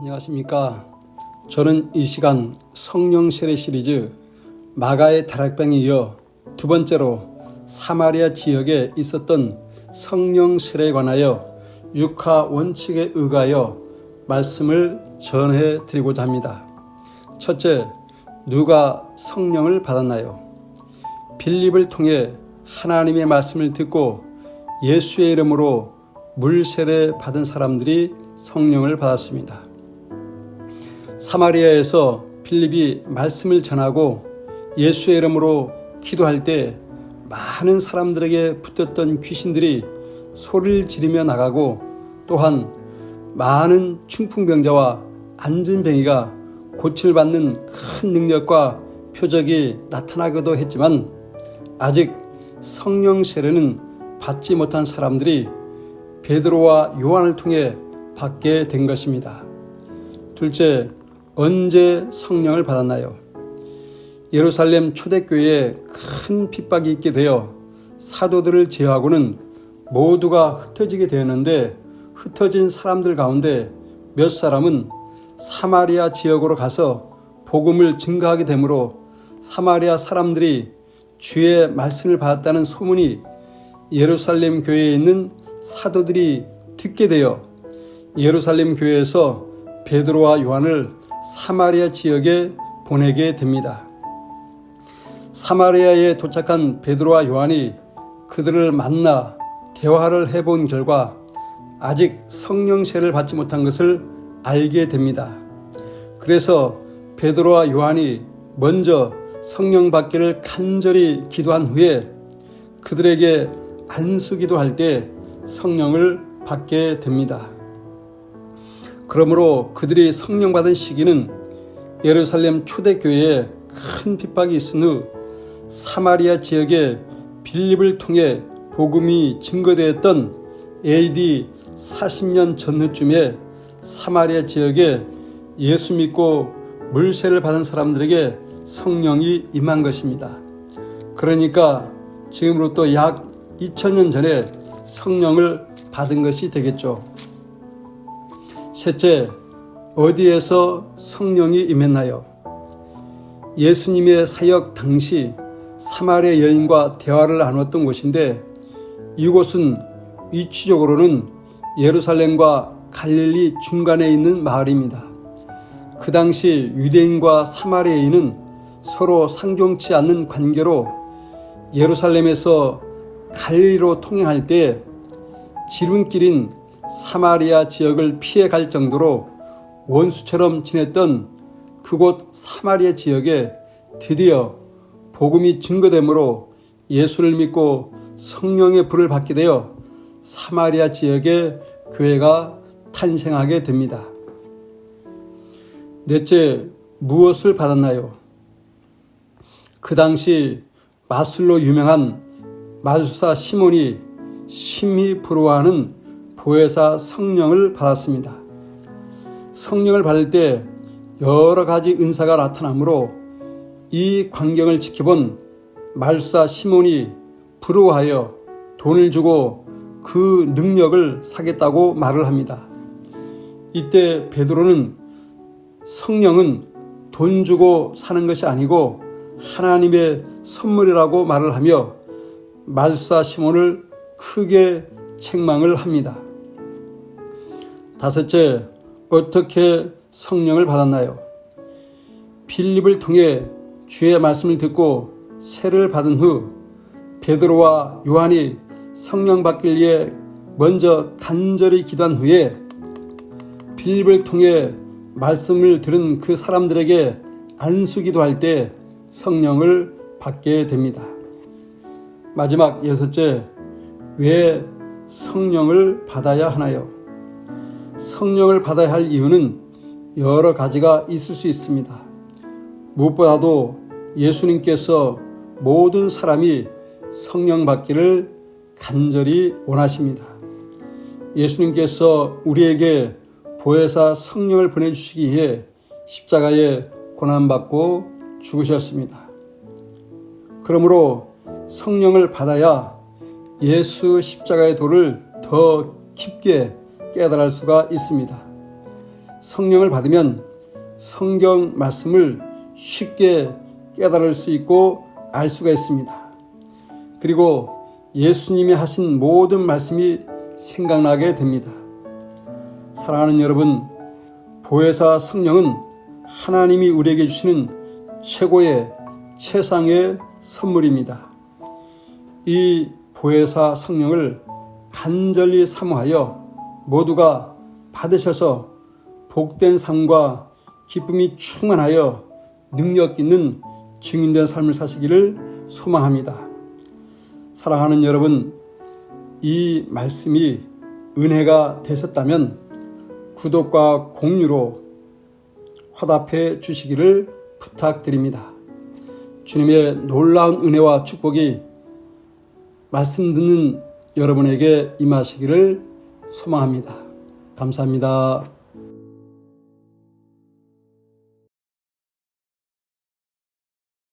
안녕하십니까. 저는 이 시간 성령 세례 시리즈 마가의 다락방에 이어 두 번째로 사마리아 지역에 있었던 성령 세례에 관하여 육하 원칙에 의하여 말씀을 전해 드리고자 합니다. 첫째, 누가 성령을 받았나요? 빌립을 통해 하나님의 말씀을 듣고 예수의 이름으로 물 세례 받은 사람들이 성령을 받았습니다. 사마리아에서 빌립이 말씀을 전하고 예수의 이름으로 기도할 때 많은 사람들에게 붙었던 귀신들이 소리를 지르며 나가고, 또한 많은 중풍병자와 안진뱅이가 고침을 받는 큰 능력과 표적이 나타나기도 했지만, 아직 성령 세례는 받지 못한 사람들이 베드로와 요한을 통해 받게 된 것입니다. 둘째, 언제 성령을 받았나요? 예루살렘 초대교회에 큰 핍박이 있게 되어 사도들을 제외하고는 모두가 흩어지게 되었는데, 흩어진 사람들 가운데 몇 사람은 사마리아 지역으로 가서 복음을 증거하게 되므로 사마리아 사람들이 주의 말씀을 받았다는 소문이 예루살렘 교회에 있는 사도들이 듣게 되어 예루살렘 교회에서 베드로와 요한을 사마리아 지역에 보내게 됩니다. 사마리아에 도착한 베드로와 요한이 그들을 만나 대화를 해본 결과 아직 성령 세례를 받지 못한 것을 알게 됩니다. 그래서 베드로와 요한이 먼저 성령 받기를 간절히 기도한 후에 그들에게 안수기도할 때 성령을 받게 됩니다. 그러므로 그들이 성령 받은 시기는 예루살렘 초대교회에 큰 핍박이 있은 후 사마리아 지역에 빌립을 통해 복음이 증거되었던 AD 40년 전후쯤에 사마리아 지역에 예수 믿고 물세를 받은 사람들에게 성령이 임한 것입니다. 그러니까 지금으로부터 약 2000년 전에 성령을 받은 것이 되겠죠. 셋째, 어디에서 성령이 임했나요? 예수님의 사역 당시 사마리아 여인과 대화를 나눴던 곳인데, 이곳은 위치적으로는 예루살렘과 갈릴리 중간에 있는 마을입니다. 그 당시 유대인과 사마리아인은 서로 상종치 않는 관계로 예루살렘에서 갈릴리로 통행할 때 지름길인 사마리아 지역을 피해 갈 정도로 원수처럼 지냈던 그곳 사마리아 지역에 드디어 복음이 증거되므로 예수를 믿고 성령의 불을 받게 되어 사마리아 지역에 교회가 탄생하게 됩니다. 넷째, 무엇을 받았나요? 그 당시 마술로 유명한 마술사 시몬이 심히 부러워하는 보혜사 성령을 받았습니다. 성령을 받을 때 여러 가지 은사가 나타나므로 이 광경을 지켜본 마술사 시몬이 부러워하여 돈을 주고 그 능력을 사겠다고 말을 합니다. 이때 베드로는 성령은 돈 주고 사는 것이 아니고 하나님의 선물이라고 말을 하며 마술사 시몬을 크게 책망을 합니다. 다섯째, 어떻게 성령을 받았나요? 빌립을 통해 주의 말씀을 듣고 세례를 받은 후 베드로와 요한이 성령 받길 위해 먼저 간절히 기도한 후에 빌립을 통해 말씀을 들은 그 사람들에게 안수기도할 때 성령을 받게 됩니다. 마지막 여섯째, 왜 성령을 받아야 하나요? 성령을 받아야 할 이유는 여러 가지가 있을 수 있습니다. 무엇보다도 예수님께서 모든 사람이 성령 받기를 간절히 원하십니다. 예수님께서 우리에게 보혜사 성령을 보내주시기 위해 십자가에 고난받고 죽으셨습니다. 그러므로 성령을 받아야 예수 십자가의 도를 더 깊게 깨달을 수가 있습니다. 성령을 받으면 성경 말씀을 쉽게 깨달을 수 있고 알 수가 있습니다. 그리고 예수님이 하신 모든 말씀이 생각나게 됩니다. 사랑하는 여러분, 보혜사 성령은 하나님이 우리에게 주시는 최고의 최상의 선물입니다. 이 보혜사 성령을 간절히 사모하여 모두가 받으셔서 복된 삶과 기쁨이 충만하여 능력 있는 증인된 삶을 사시기를 소망합니다. 사랑하는 여러분, 이 말씀이 은혜가 되셨다면 구독과 공유로 화답해 주시기를 부탁드립니다. 주님의 놀라운 은혜와 축복이 말씀 듣는 여러분에게 임하시기를 소망합니다. 감사합니다.